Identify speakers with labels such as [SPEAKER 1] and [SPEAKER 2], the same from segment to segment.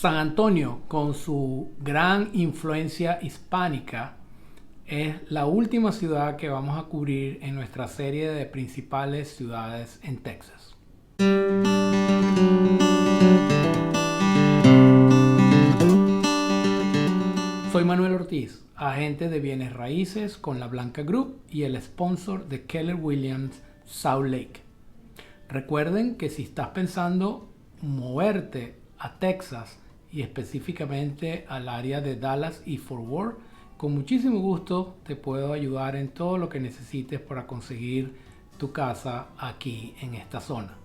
[SPEAKER 1] San Antonio, con su gran influencia hispánica, es la última ciudad que vamos a cubrir en nuestra serie de principales ciudades en Texas. Soy Manuel Ortiz, agente de bienes raíces con La Blanca Group y el sponsor de Keller Williams Salt Lake. Recuerden que si estás pensando moverte a Texas y específicamente al área de Dallas y Fort Worth, con muchísimo gusto te puedo ayudar en todo lo que necesites para conseguir tu casa aquí en esta zona.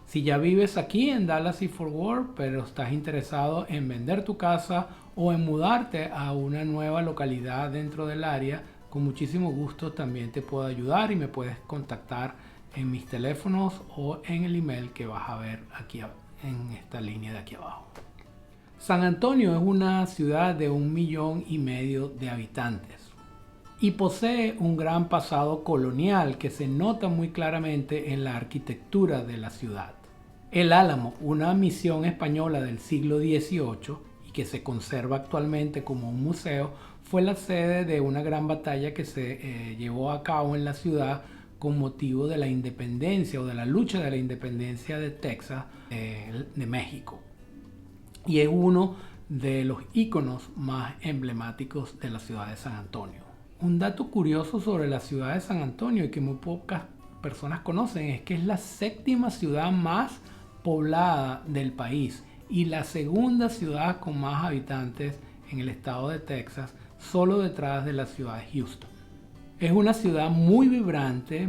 [SPEAKER 1] Si ya vives aquí en Dallas y Fort Worth, pero estás interesado en vender tu casa o en mudarte a una nueva localidad dentro del área, con muchísimo gusto también te puedo ayudar y me puedes contactar en mis teléfonos o en el email que vas a ver aquí en esta línea de aquí abajo. San Antonio es una ciudad de 1,5 millones de habitantes y posee un gran pasado colonial que se nota muy claramente en la arquitectura de la ciudad. El Álamo, una misión española del siglo XVIII y que se conserva actualmente como un museo, fue la sede de una gran batalla que se llevó a cabo en la ciudad con motivo de la independencia o de la lucha de la independencia de Texas de México. Y es uno de los íconos más emblemáticos de la ciudad de San Antonio. Un dato curioso sobre la ciudad de San Antonio y que muy pocas personas conocen es que es la séptima ciudad más poblada del país y la segunda ciudad con más habitantes en el estado de Texas, solo detrás de la ciudad de Houston. Es una ciudad muy vibrante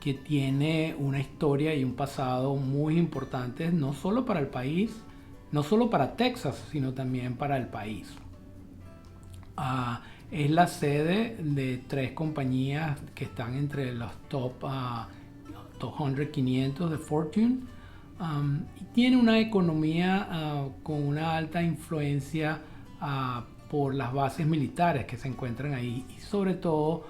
[SPEAKER 1] que tiene una historia y un pasado muy importantes, no solo para el país, no solo para Texas, sino también para el país. Es la sede de 3 compañías que están entre los top 200, 500 de Fortune. Y tiene una economía con una alta influencia por las bases militares que se encuentran ahí y sobre todo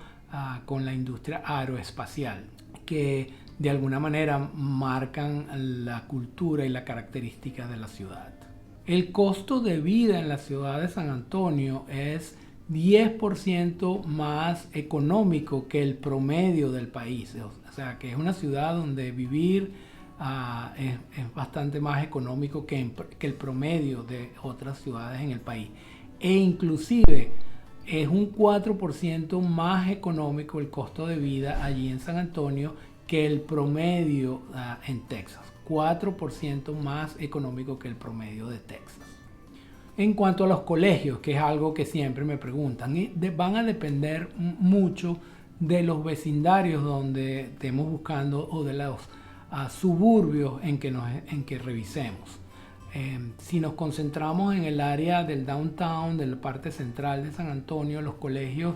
[SPEAKER 1] con la industria aeroespacial, que de alguna manera marcan la cultura y la característica de la ciudad. El costo de vida en la ciudad de San Antonio es 10% más económico que el promedio del país. O sea, que es una ciudad donde vivir es bastante más económico que el promedio de otras ciudades en el país. E inclusive es un 4% más económico el costo de vida allí en San Antonio que el promedio en Texas. 4% más económico que el promedio de Texas. En cuanto a los colegios, que es algo que siempre me preguntan, van a depender mucho de los vecindarios donde estemos buscando o de los suburbios en que revisemos. Si nos concentramos en el área del downtown, de la parte central de San Antonio, los colegios,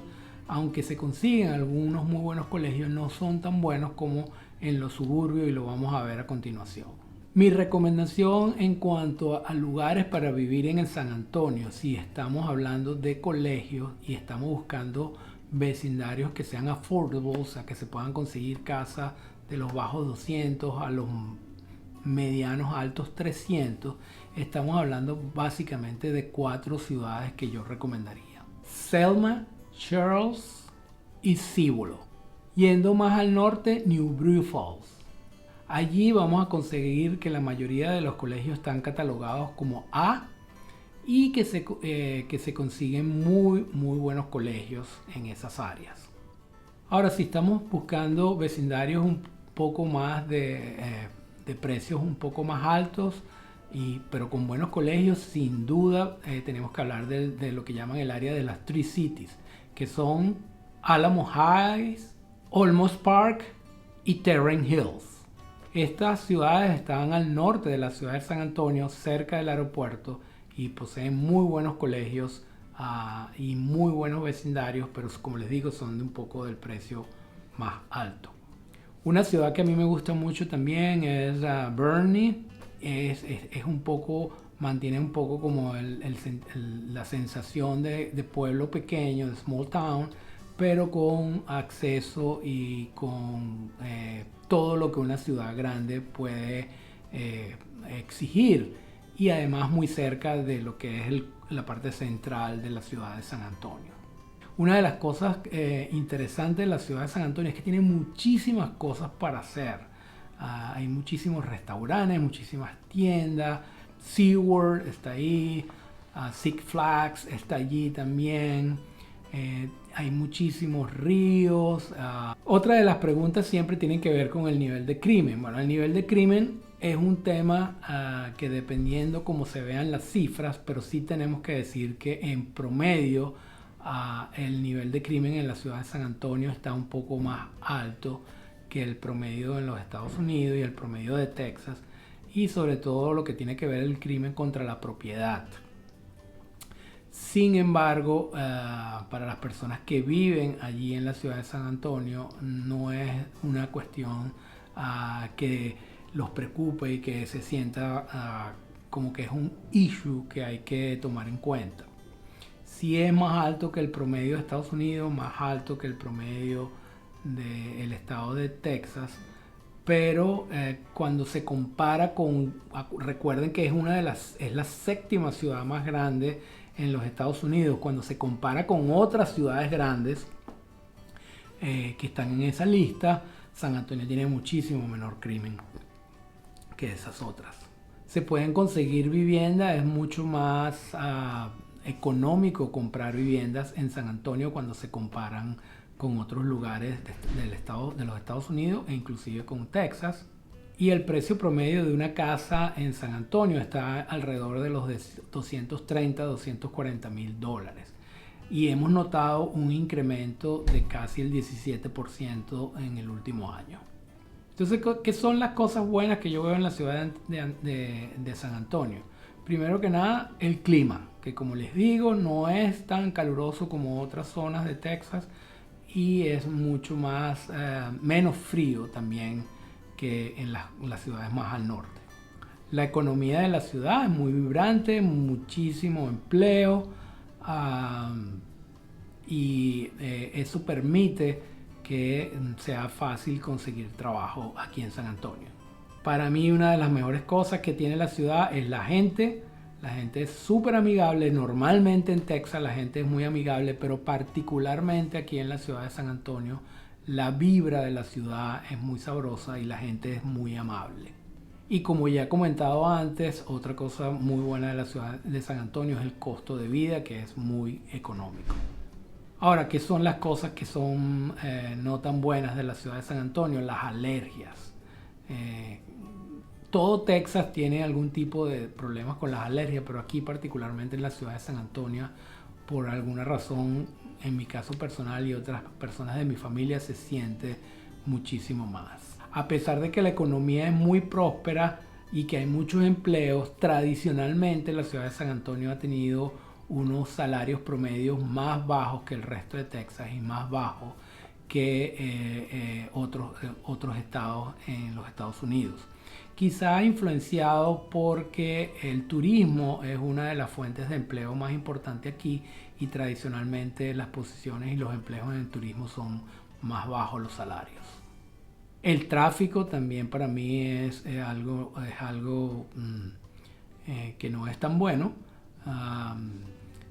[SPEAKER 1] aunque se consiguen algunos muy buenos colegios, no son tan buenos como en los suburbios y lo vamos a ver a continuación. Mi recomendación en cuanto a lugares para vivir en el San Antonio, si estamos hablando de colegios y estamos buscando vecindarios que sean affordable, o sea, que se puedan conseguir casas de los bajos 200 a los medianos altos 300, estamos hablando básicamente de 4 ciudades que yo recomendaría: Selma, Charles y Cibolo. Yendo más al norte, New Braunfels. Allí vamos a conseguir que la mayoría de los colegios están catalogados como A y que se consiguen muy buenos colegios en esas áreas. Ahora, si estamos buscando vecindarios un poco más de precios un poco más altos, pero con buenos colegios, sin duda tenemos que hablar de lo que llaman el área de las Tri Cities, que son Alamo Heights, Olmos Park y Terren Hills. Estas ciudades están al norte de la ciudad de San Antonio, cerca del aeropuerto, y poseen muy buenos colegios y muy buenos vecindarios, pero como les digo, son de un poco del precio más alto. Una ciudad que a mí me gusta mucho también es Boerne. Es un poco, mantiene un poco como la sensación de pueblo pequeño, de small town, pero con acceso y con todo lo que una ciudad grande puede exigir. y además muy cerca de lo que es la parte central de la ciudad de San Antonio. Una de las cosas interesantes de la ciudad de San Antonio es que tiene muchísimas cosas para hacer. Hay muchísimos restaurantes, muchísimas tiendas. SeaWorld está ahí, Six Flags está allí también. Hay muchísimos ríos. Otra de las preguntas siempre tienen que ver con el nivel de crimen. Bueno, el nivel de crimen es un tema que dependiendo cómo se vean las cifras, pero sí tenemos que decir que en promedio el nivel de crimen en la ciudad de San Antonio está un poco más alto que el promedio en los Estados Unidos y el promedio de Texas, y sobre todo lo que tiene que ver el crimen contra la propiedad. Sin embargo, para las personas que viven allí en la ciudad de San Antonio, no es una cuestión que los preocupe y que se sienta como que es un issue que hay que tomar en cuenta. Sí es más alto que el promedio de Estados Unidos, más alto que el promedio del estado de Texas, pero cuando se compara recuerden que es la séptima ciudad más grande en los Estados Unidos. Cuando se compara con otras ciudades grandes que están en esa lista, San Antonio tiene muchísimo menor crimen que esas otras. Se pueden conseguir viviendas, es mucho más económico comprar viviendas en San Antonio cuando se comparan con otros lugares de los Estados Unidos e inclusive con Texas. Y el precio promedio de una casa en San Antonio está alrededor de los $230,000-$240,000. Y hemos notado un incremento de casi el 17% en el último año. Entonces, ¿qué son las cosas buenas que yo veo en la ciudad de San Antonio? Primero que nada, el clima, que como les digo, no es tan caluroso como otras zonas de Texas y es mucho menos frío también que en las ciudades más al norte. La economía de la ciudad es muy vibrante, muchísimo empleo, y eso permite que sea fácil conseguir trabajo aquí en San Antonio. Para mí una de las mejores cosas que tiene la ciudad es la gente. La gente es súper amigable. Normalmente en Texas la gente es muy amigable, pero particularmente aquí en la ciudad de San Antonio, la vibra de la ciudad es muy sabrosa y la gente es muy amable. Y como ya he comentado antes, otra cosa muy buena de la ciudad de San Antonio es el costo de vida, que es muy económico. Ahora, ¿qué son las cosas que son no tan buenas de la ciudad de San Antonio? Las alergias. Todo Texas tiene algún tipo de problemas con las alergias, pero aquí particularmente en la ciudad de San Antonio, por alguna razón, en mi caso personal y otras personas de mi familia, se siente muchísimo más. A pesar de que la economía es muy próspera y que hay muchos empleos, tradicionalmente la ciudad de San Antonio ha tenido unos salarios promedios más bajos que el resto de Texas y más bajos que otros estados en los Estados Unidos. Quizá influenciado porque el turismo es una de las fuentes de empleo más importantes aquí y tradicionalmente las posiciones y los empleos en el turismo son más bajos los salarios. El tráfico también para mí es algo que no es tan bueno.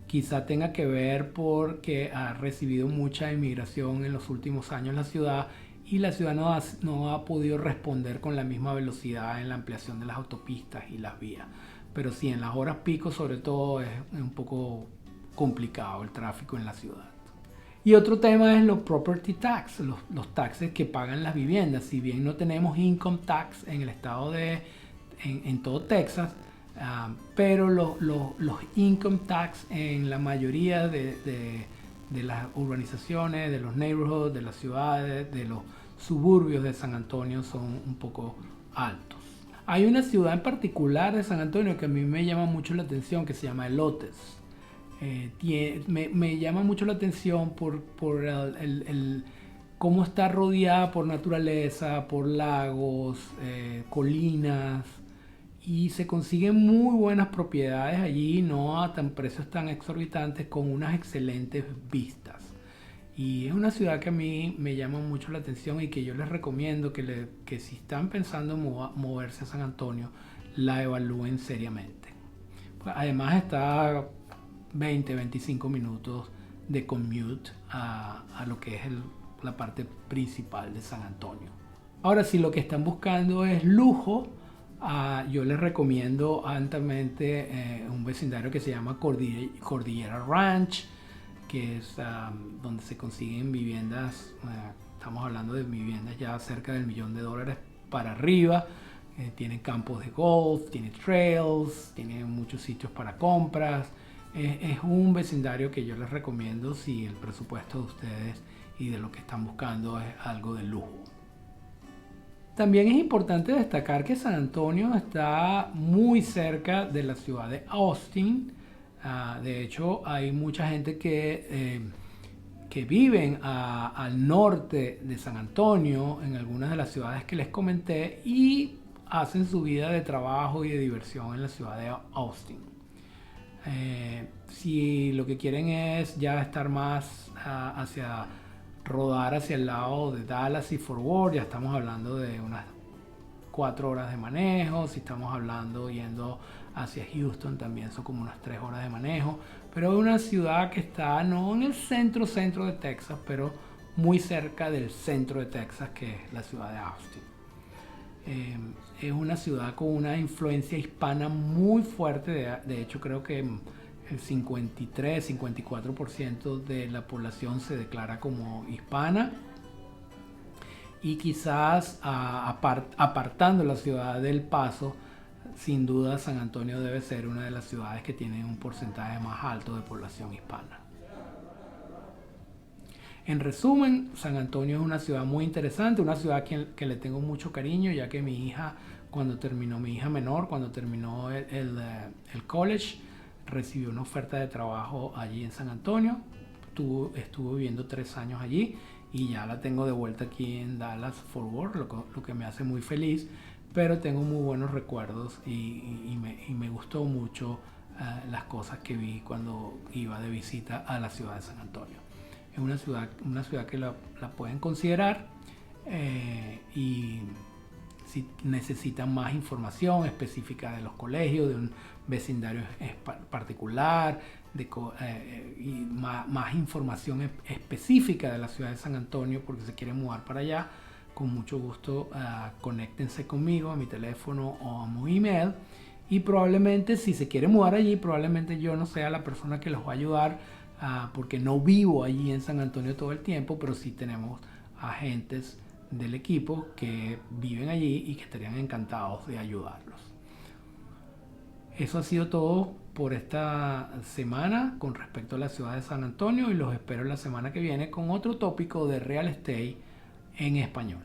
[SPEAKER 1] Quizá tenga que ver porque ha recibido mucha inmigración en los últimos años la ciudad y la ciudad no ha podido responder con la misma velocidad en la ampliación de las autopistas y las vías. Pero sí, en las horas pico sobre todo es un poco complicado el tráfico en la ciudad. Y otro tema es los property tax, los taxes que pagan las viviendas. Si bien no tenemos income tax en el estado en todo Texas, pero los income tax en la mayoría de las urbanizaciones, de los neighborhoods, de las ciudades, de los suburbios de San Antonio son un poco altos. Hay una ciudad en particular de San Antonio que a mí me llama mucho la atención, que se llama Elotes. Me llama mucho la atención por cómo está rodeada por naturaleza, por lagos, colinas, y se consiguen muy buenas propiedades allí, no a precios tan exorbitantes, con unas excelentes vistas. Y es una ciudad que a mí me llama mucho la atención y que yo les recomiendo que si están pensando en moverse a San Antonio, la evalúen seriamente. Además está 20-25 minutos de commute a lo que es la parte principal de San Antonio. Ahora, si lo que están buscando es lujo, yo les recomiendo altamente un vecindario que se llama Cordillera Ranch, que es donde se consiguen viviendas, estamos hablando de viviendas ya cerca del $1.000.000 para arriba. Tiene campos de golf, tiene trails, tiene muchos sitios para compras. Es un vecindario que yo les recomiendo si el presupuesto de ustedes y de lo que están buscando es algo de lujo. También es importante destacar que San Antonio está muy cerca de la ciudad de Austin. De hecho, hay mucha gente que viven al norte de San Antonio, en algunas de las ciudades que les comenté, y hacen su vida de trabajo y de diversión en la ciudad de Austin. Si lo que quieren es ya estar más rodar hacia el lado de Dallas y Fort Worth, ya estamos hablando de unas 4 horas de manejo. Si estamos hablando yendo hacia Houston, también son como unas 3 horas de manejo. Pero es una ciudad que está no en el centro de Texas, pero muy cerca del centro de Texas, que es la ciudad de Austin. Es una ciudad con una influencia hispana muy fuerte. De hecho, creo que el 53-54% de la población se declara como hispana. Y quizás apartando la ciudad del Paso, sin duda San Antonio debe ser una de las ciudades que tiene un porcentaje más alto de población hispana. En resumen, San Antonio es una ciudad muy interesante, una ciudad que le tengo mucho cariño, ya que mi hija menor, cuando terminó el college, recibió una oferta de trabajo allí en San Antonio. Estuvo viviendo 3 años allí y ya la tengo de vuelta aquí en Dallas Fort Worth, lo que me hace muy feliz, pero tengo muy buenos recuerdos y me gustó mucho las cosas que vi cuando iba de visita a la ciudad de San Antonio. Es una ciudad que la pueden considerar, y si necesitan más información específica de los colegios, de un vecindario particular, y más información específica de la ciudad de San Antonio, porque se quieren mudar para allá, con mucho gusto conéctense conmigo a mi teléfono o a mi email. Y probablemente si se quieren mudar allí, probablemente yo no sea la persona que los va a ayudar, porque no vivo allí en San Antonio todo el tiempo, pero sí tenemos agentes del equipo que viven allí y que estarían encantados de ayudarlos. Eso ha sido todo por esta semana con respecto a la ciudad de San Antonio, y los espero la semana que viene con otro tópico de real estate en español.